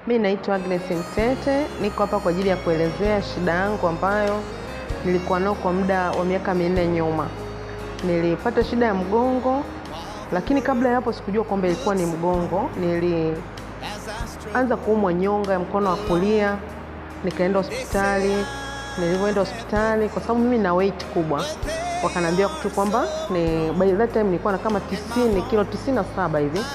Mimi naitwa Agnes Mtete, niko hapa kwa ajili ya kuelezea shida yangu ambayo nilikuwa nayo kwa muda wa miaka 4 nyuma. Nilipata shida ya mgongo, lakini kabla ya hapo sikujua kwamba ilikuwa ni mgongo. Nilianza kuumwa nyonga ya mkono wa kulia, nikaenda hospitali. Nilipoenda hospitali, kwa sababu mimi na weight kubwa, wakaniambia tu kwamba by that time nilikuwa na kama 90 kilo 97 hivi.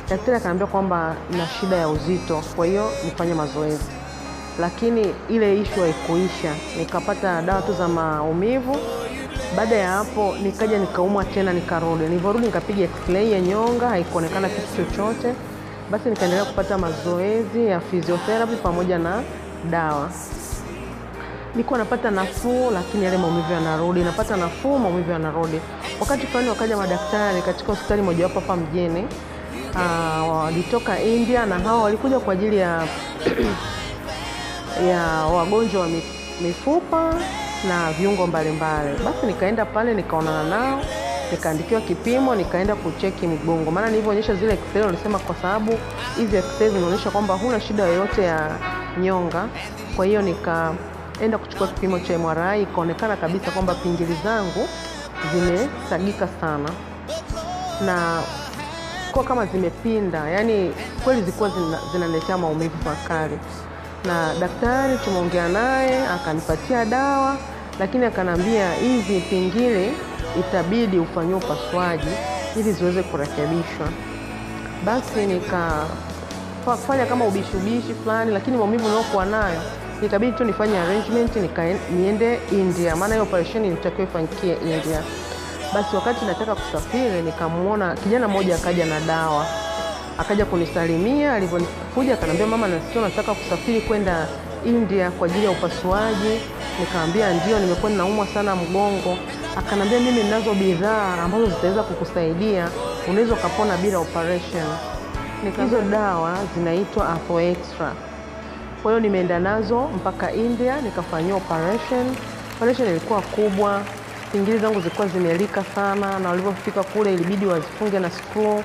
Daktari akaniambia kwamba na shida ya uzito, kwa hiyo nifanye mazoezi. Lakini ile issue haikuisha. Nikapata dawa tu za maumivu. Baada ya hapo nikaja nikaumwa tena, nikarudi. Niliporudi nikapiga x-ray ya nyonga, haikuonekana kitu chochote. Basi nikaendelea kupata mazoezi ya physiotherapy pamoja na dawa. Nilikuwa napata nafuu, lakini yale maumivu yanarudi. Napata nafuu, maumivu yanarudi. Wakati fulani wakaja madaktari katika hospitali mojawapo hapa mjini. Walitoka India, na hao walikuja kwa ajili ya wagonjwa wa mifupa na viungo mbalimbali. Basi nikaenda pale, nikaonana nao, nikaandikiwa kipimo, nikaenda kucheki mgongo. Maana nilivyoonyesha zile x-ray walisema kwa sababu hizi x-ray zinaonyesha kwamba huna shida yoyote ya nyonga. Kwa hiyo nikaenda kuchukua kipimo cha MRI, ikaonekana kabisa kwamba pingili zangu zimesagika sana na kwa kama zimepinda, yani kweli zilikuwa zinaniletea maumivu makali. Na daktari tumeongea naye, akanipatia dawa, lakini akanambia hizi pingili itabidi ufanywe upasuaji ili ziweze kurekebishwa. Basi nikafanya kama ubishi fulani, lakini maumivu niliokuwa nayo ikabidi tu nifanye arrangement niende India, maana hiyo operation ilitakiwa ifanyikie India. Basi wakati nataka kusafiri, nikamuona kijana mmoja akaja na dawa. Akaja kunisalimia, alipokuja akanambia, mama, nasikia nataka kusafiri kwenda India kwa ajili ya upasuaji. Nikamwambia ndio, nimekuwa naumwa sana mgongo. Akanambia mimi ninazo bidhaa ambazo zitaweza kukusaidia, unaweza kupona bila operation. Hizo dawa zinaitwa Arthro Extra. Kwa hiyo nimeenda nazo mpaka India, nikafanyia operation. Operation ilikuwa kubwa. Pingili zangu zilikuwa zimelika sana, na walipofika kule ilibidi wazifunge na screw.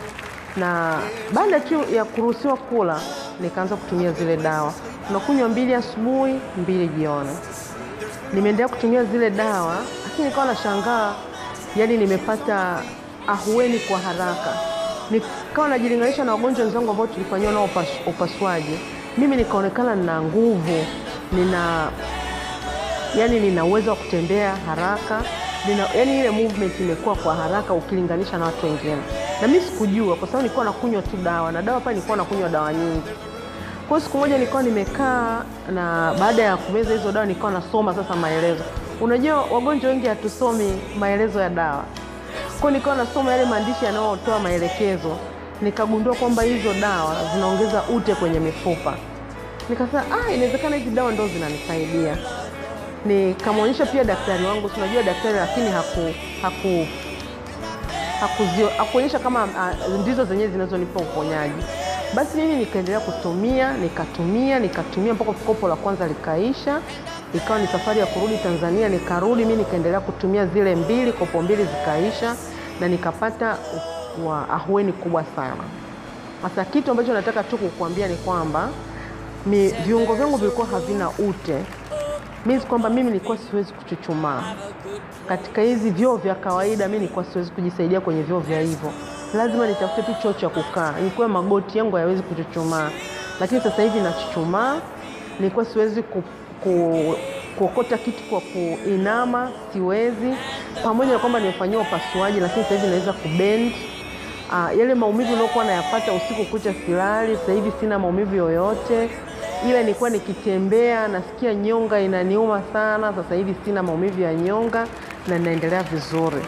Na baada tu ya kuruhusiwa kula, nikaanza kutumia zile dawa. Tunakunywa 2 asubuhi, 2 jioni. Nimeendelea kutumia zile dawa, lakini nikawa nashangaa, yani nimepata ahueni kwa haraka. Nikawa najilinganisha na wagonjwa wenzangu ambao tulifanywa nao upasuaji. Mimi nikaonekana nina nguvu, nina uwezo wa kutembea haraka. Yani ile movement imekuwa kwa haraka ukilinganisha na watu wengine. Na mimi sikujua, kwa sababu nilikuwa nakunywa tu dawa, na dawa pale nilikuwa nakunywa dawa nyingi. Kwa hiyo siku moja nilikuwa nimekaa, na baada ya kumeza hizo dawa nilikuwa nasoma sasa maelezo. Unajua wagonjwa wengi hatusomi maelezo ya dawa. Kwa hiyo nilikuwa nasoma yale maandishi yanayotoa maelekezo. Nikagundua kwamba hizo dawa zinaongeza ute kwenye mifupa. Nikasema inawezekana hizi dawa ndio zinanisaidia. Nikamwonyesha pia daktari wangu, tunajua daktari, lakini hakuonyesha kama ndizo zenyewe zinazonipa uponyaji. Basi mimi nikaendelea kutumia, nikatumia mpaka kopo la kwanza likaisha. Ikawa ni safari ya kurudi Tanzania, nikarudi mimi nikaendelea kutumia zile 2, kopo 2 zikaisha, na nikapata ahueni kubwa sana. Sasa kitu ambacho nataka tu kukuambia ni kwamba viungo vyangu vilikuwa havina ute. Means kwamba mimi nilikuwa siwezi kuchuchumaa. Katika hizi vyoo vya kawaida mimi nilikuwa siwezi kujisaidia kwenye vyoo vya hivyo. Lazima nitafute tu choo cha kukaa. Ilikuwa magoti yangu hayawezi kuchuchumaa. Lakini sasa hivi nachuchumaa. Nilikuwa siwezi kuokota kitu kwa kuinama, siwezi. Pamoja na kwamba nimefanyiwa upasuaji, lakini sasa hivi naweza kubend. Yale maumivu niliokuwa nayapata usiku kucha silali, sasa hivi sina maumivu yoyote. Ile nilikuwa nikitembea nasikia nyonga inaniuma sana, sasa hivi sina maumivu ya nyonga na naendelea vizuri.